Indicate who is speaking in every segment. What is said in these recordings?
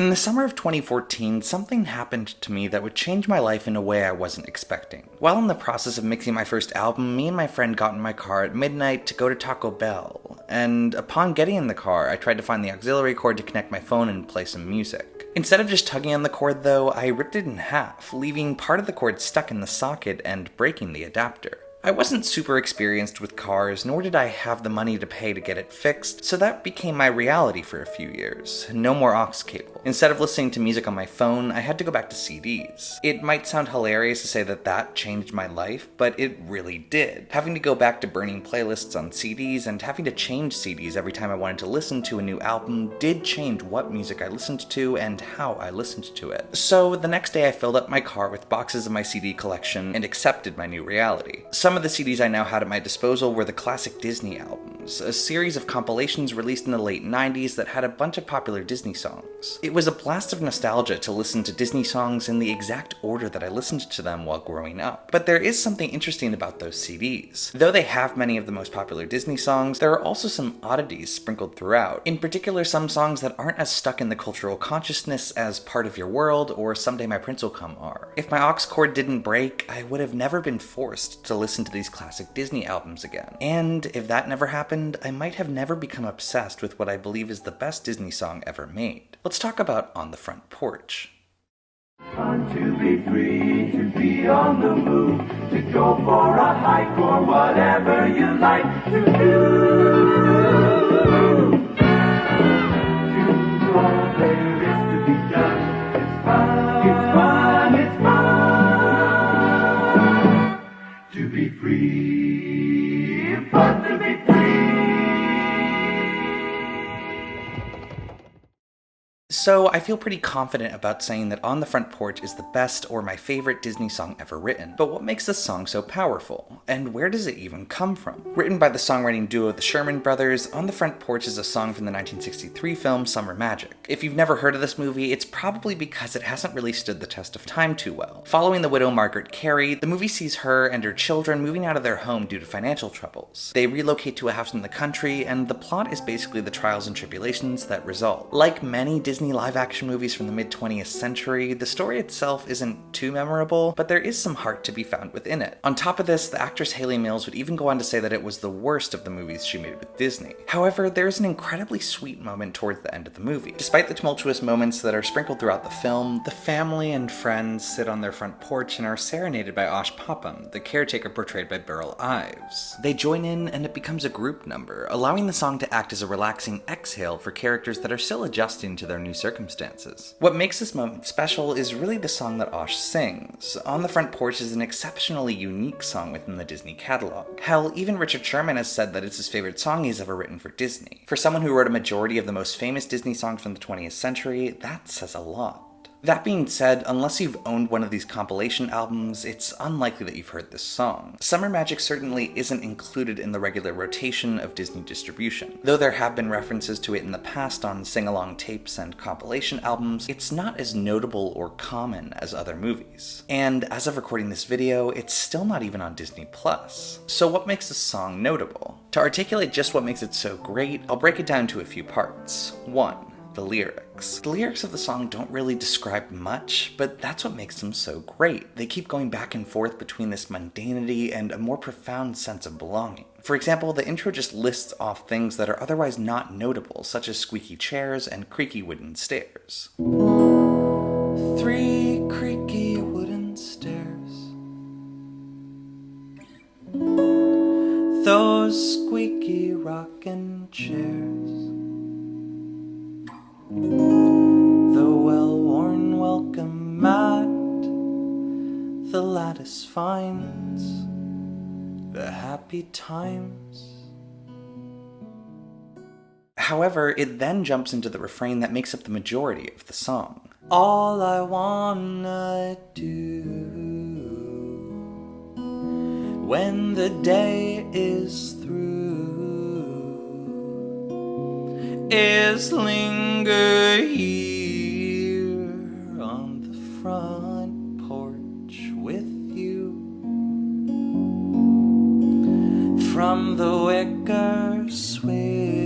Speaker 1: In the summer of 2014, something happened to me that would change my life in a way I wasn't expecting. While in the process of mixing my first album, me and my friend got in my car at midnight to go to Taco Bell, and upon getting in the car, I tried to find the auxiliary cord to connect my phone and play some music. Instead of just tugging on the cord though, I ripped it in half, leaving part of the cord stuck in the socket and breaking the adapter. I wasn't super experienced with cars, nor did I have the money to pay to get it fixed, so that became my reality for a few years. No more aux cable. Instead of listening to music on my phone, I had to go back to CDs. It might sound hilarious to say that that changed my life, but it really did. Having to go back to burning playlists on CDs and having to change CDs every time I wanted to listen to a new album did change what music I listened to and how I listened to it. So the next day I filled up my car with boxes of my CD collection and accepted my new reality. Some of the CDs I now had at my disposal were the classic Disney albums, a series of compilations released in the late 90s that had a bunch of popular Disney songs. It was a blast of nostalgia to listen to Disney songs in the exact order that I listened to them while growing up. But there is something interesting about those CDs. Though they have many of the most popular Disney songs, there are also some oddities sprinkled throughout. In particular, some songs that aren't as stuck in the cultural consciousness as Part of Your World or Someday My Prince Will Come are. If my aux cord didn't break, I would have never been forced to listen to these classic Disney albums again. And if that never happened, I might have never become obsessed with what I believe is the best Disney song ever made. Let's talk about On the Front Porch.
Speaker 2: Fun to be free, to be on the move, to go for a hike or whatever you like to do. To all there is to be done. It's fun, it's fun, it's fun. To be free, fun to be free.
Speaker 1: So I feel pretty confident about saying that On the Front Porch is the best or my favorite Disney song ever written. But what makes this song so powerful? And where does it even come from? Written by the songwriting duo the Sherman Brothers, On the Front Porch is a song from the 1963 film Summer Magic. If you've never heard of this movie, it's probably because it hasn't really stood the test of time too well. Following the widow Margaret Carey, the movie sees her and her children moving out of their home due to financial troubles. They relocate to a house in the country, and the plot is basically the trials and tribulations that result. Like many Disney live-action movies from the mid-20th century, the story itself isn't too memorable, but there is some heart to be found within it. On top of this, the actress Hayley Mills would even go on to say that it was the worst of the movies she made with Disney. However, there is an incredibly sweet moment towards the end of the movie. Despite the tumultuous moments that are sprinkled throughout the film, the family and friends sit on their front porch and are serenaded by Osh Popham, the caretaker portrayed by Beryl Ives. They join in and it becomes a group number, allowing the song to act as a relaxing exhale for characters that are still adjusting to their new circumstances. What makes this moment special is really the song that Osh sings. On the Front Porch is an exceptionally unique song within the Disney catalog. Hell, even Richard Sherman has said that it's his favorite song he's ever written for Disney. For someone who wrote a majority of the most famous Disney songs from the 20th century, that says a lot. That being said, unless you've owned one of these compilation albums, it's unlikely that you've heard this song. Summer Magic certainly isn't included in the regular rotation of Disney distribution. Though there have been references to it in the past on sing-along tapes and compilation albums, it's not as notable or common as other movies. And as of recording this video, it's still not even on Disney+. So what makes this song notable? To articulate just what makes it so great, I'll break it down to a few parts. 1. The lyrics. The lyrics of the song don't really describe much, but that's what makes them so great. They keep going back and forth between this mundanity and a more profound sense of belonging. For example, the intro just lists off things that are otherwise not notable, such as squeaky chairs and creaky wooden stairs. 3 creaky wooden stairs. Those squeaky rocking chairs. The well-worn welcome mat, the lattice finds, the happy times. However, it then jumps into the refrain that makes up the majority of the song. All I wanna do when the day is through is linger here on the front porch with you. From the wicker swing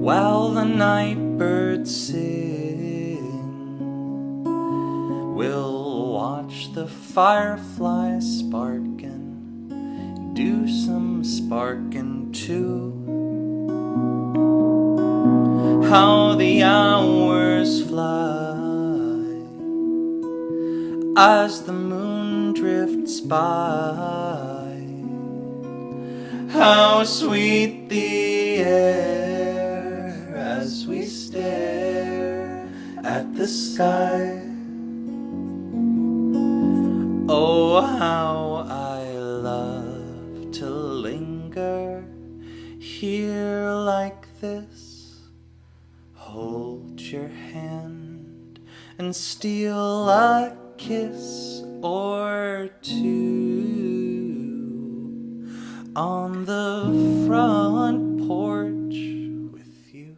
Speaker 1: while the night bird birds sing. We'll watch the fireflies sparkin', do some sparkin' too. How the hours fly as the moon drifts by. How sweet the air as we stare at the sky. Oh, how I love to linger here like this, hold your hand and steal a kiss or two on the front porch with you.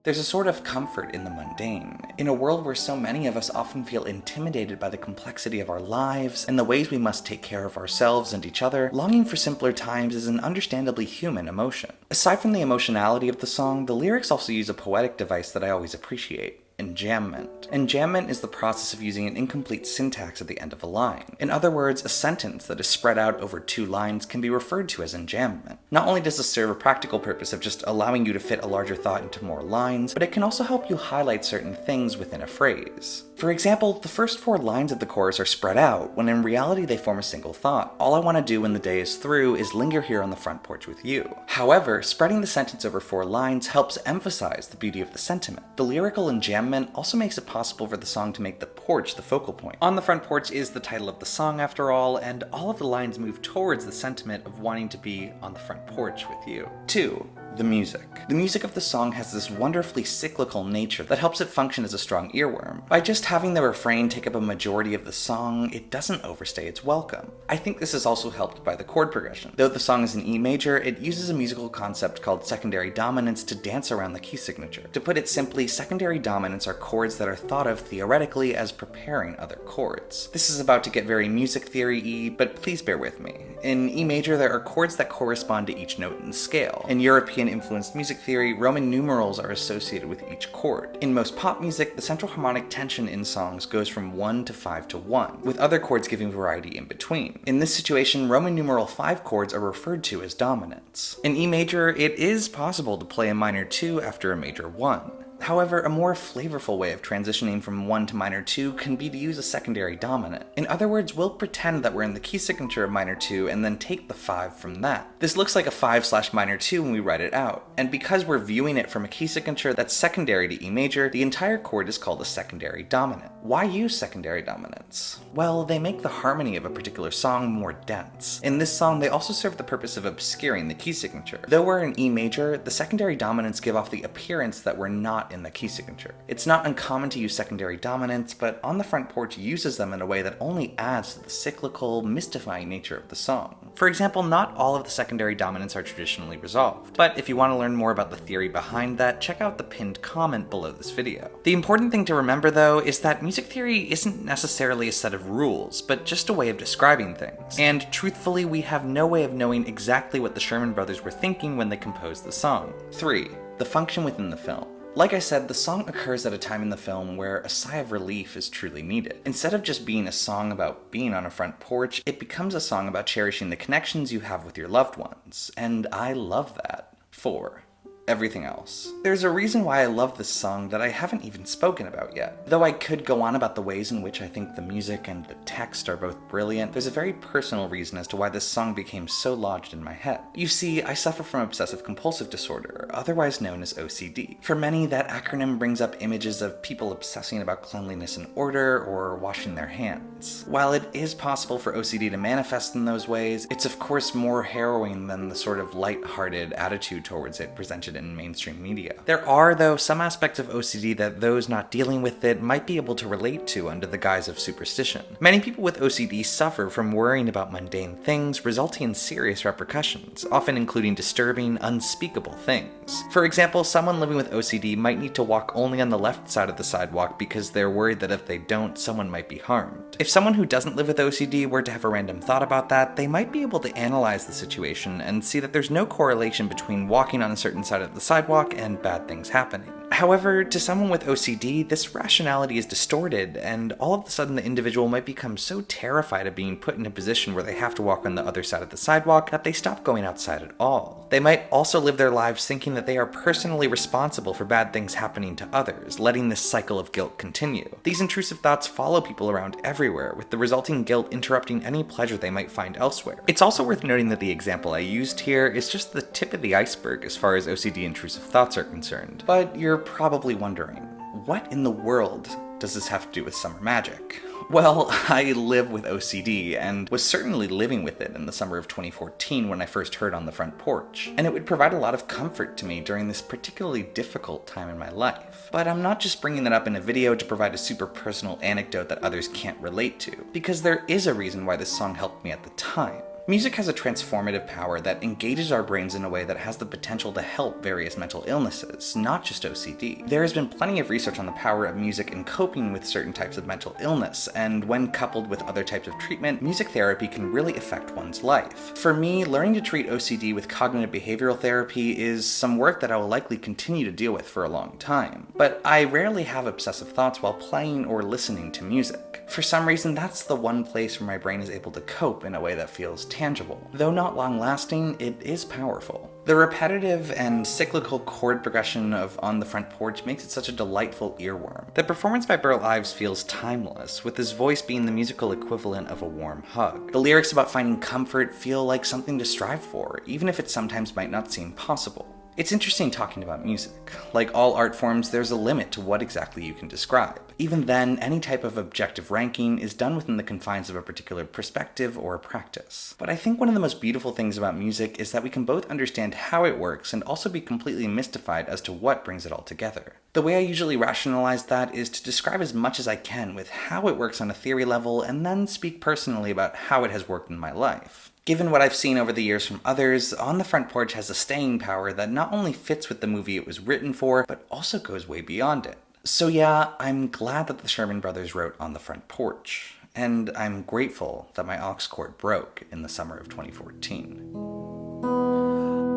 Speaker 1: There's a sort of comfort in the mundane. In a world where so many of us often feel intimidated by the complexity of our lives and the ways we must take care of ourselves and each other, longing for simpler times is an understandably human emotion. Aside from the emotionality of the song, the lyrics also use a poetic device that I always appreciate: enjambment. Enjambment is the process of using an incomplete syntax at the end of a line. In other words, a sentence that is spread out over 2 lines can be referred to as enjambment. Not only does this serve a practical purpose of just allowing you to fit a larger thought into more lines, but it can also help you highlight certain things within a phrase. For example, the first 4 lines of the chorus are spread out, when in reality they form a single thought. All I want to do when the day is through is linger here on the front porch with you. However, spreading the sentence over 4 lines helps emphasize the beauty of the sentiment. The lyrical enjambment also makes it possible for the song to make the porch the focal point. On the Front Porch is the title of the song after all, and all of the lines move towards the sentiment of wanting to be on the front porch with you. 2. The music. The music of the song has this wonderfully cyclical nature that helps it function as a strong earworm. By just having the refrain take up a majority of the song, it doesn't overstay its welcome. I think this is also helped by the chord progression. Though the song is in E major, it uses a musical concept called secondary dominants to dance around the key signature. To put it simply, secondary dominants are chords that are thought of theoretically as preparing other chords. This is about to get very music theory-y, but please bear with me. In E major, there are chords that correspond to each note in the scale. In European-influenced music theory, Roman numerals are associated with each chord. In most pop music, the central harmonic tension in songs goes from 1 to 5 to 1, with other chords giving variety in between. In this situation, Roman numeral 5 chords are referred to as dominants. In E major, it is possible to play a minor 2 after a major 1. However, a more flavorful way of transitioning from 1 to minor 2 can be to use a secondary dominant. In other words, we'll pretend that we're in the key signature of minor 2 and then take the 5 from that. This looks like a 5/minor 2 when we write it out, and because we're viewing it from a key signature that's secondary to E major, the entire chord is called a secondary dominant. Why use secondary dominants? Well, they make the harmony of a particular song more dense. In this song, they also serve the purpose of obscuring the key signature. Though we're in E major, the secondary dominants give off the appearance that we're not in the key signature. It's not uncommon to use secondary dominants, but On the Front Porch uses them in a way that only adds to the cyclical, mystifying nature of the song. For example, not all of the secondary dominants are traditionally resolved, but if you want to learn more about the theory behind that, check out the pinned comment below this video. The important thing to remember, though, is that music theory isn't necessarily a set of rules, but just a way of describing things. And truthfully, we have no way of knowing exactly what the Sherman Brothers were thinking when they composed the song. 3. The function within the film. Like I said, the song occurs at a time in the film where a sigh of relief is truly needed. Instead of just being a song about being on a front porch, it becomes a song about cherishing the connections you have with your loved ones, and I love that. 4. Everything else. There's a reason why I love this song that I haven't even spoken about yet. Though I could go on about the ways in which I think the music and the text are both brilliant, there's a very personal reason as to why this song became so lodged in my head. You see, I suffer from obsessive compulsive disorder, otherwise known as OCD. For many, that acronym brings up images of people obsessing about cleanliness and order or washing their hands. While it is possible for OCD to manifest in those ways, it's of course more harrowing than the sort of light-hearted attitude towards it presented in mainstream media. There are, though, some aspects of OCD that those not dealing with it might be able to relate to under the guise of superstition. Many people with OCD suffer from worrying about mundane things, resulting in serious repercussions, often including disturbing, unspeakable things. For example, someone living with OCD might need to walk only on the left side of the sidewalk because they're worried that if they don't, someone might be harmed. If someone who doesn't live with OCD were to have a random thought about that, they might be able to analyze the situation and see that there's no correlation between walking on a certain side of of the sidewalk and bad things happening. However, to someone with OCD, this rationality is distorted, and all of a sudden the individual might become so terrified of being put in a position where they have to walk on the other side of the sidewalk that they stop going outside at all. They might also live their lives thinking that they are personally responsible for bad things happening to others, letting this cycle of guilt continue. These intrusive thoughts follow people around everywhere, with the resulting guilt interrupting any pleasure they might find elsewhere. It's also worth noting that the example I used here is just the tip of the iceberg as far as OCD intrusive thoughts are concerned. But you're probably wondering, what in the world does this have to do with summer magic? Well, I live with OCD, and was certainly living with it in the summer of 2014 when I first heard On the Front Porch, and it would provide a lot of comfort to me during this particularly difficult time in my life. But I'm not just bringing that up in a video to provide a super personal anecdote that others can't relate to, because there is a reason why this song helped me at the time. Music has a transformative power that engages our brains in a way that has the potential to help various mental illnesses, not just OCD. There has been plenty of research on the power of music in coping with certain types of mental illness, and when coupled with other types of treatment, music therapy can really affect one's life. For me, learning to treat OCD with cognitive behavioral therapy is some work that I will likely continue to deal with for a long time. But I rarely have obsessive thoughts while playing or listening to music. For some reason, that's the one place where my brain is able to cope in a way that feels tangible. Though not long-lasting, it is powerful. The repetitive and cyclical chord progression of On the Front Porch makes it such a delightful earworm. The performance by Burl Ives feels timeless, with his voice being the musical equivalent of a warm hug. The lyrics about finding comfort feel like something to strive for, even if it sometimes might not seem possible. It's interesting talking about music. Like all art forms, there's a limit to what exactly you can describe. Even then, any type of objective ranking is done within the confines of a particular perspective or practice. But I think one of the most beautiful things about music is that we can both understand how it works and also be completely mystified as to what brings it all together. The way I usually rationalize that is to describe as much as I can with how it works on a theory level and then speak personally about how it has worked in my life. Given what I've seen over the years from others, On the Front Porch has a staying power that not only fits with the movie it was written for, but also goes way beyond it. So yeah, I'm glad that the Sherman Brothers wrote On the Front Porch, and I'm grateful that my aux cord broke in the summer of 2014.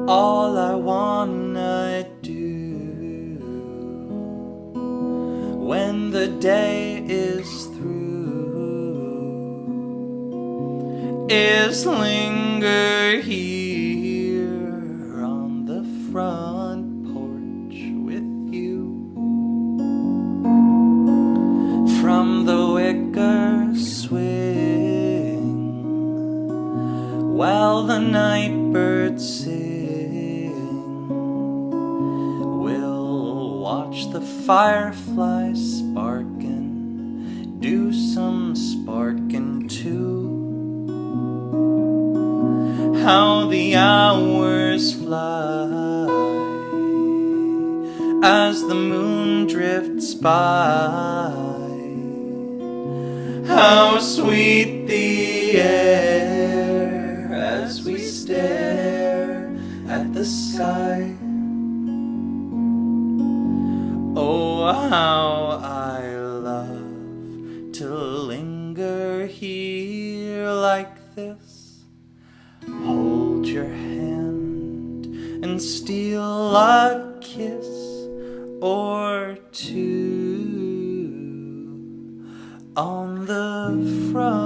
Speaker 1: All I wanna do when the day is through is linger here on the front porch with you. From the wicker swing while the night birds sing, we'll watch the fireflies sparkin', do some sparkin' too. How the hours fly as the moon drifts by. How sweet the air as we stare at the sky. Oh, how I love to linger here like this. Hold your hand and steal a kiss or two on the front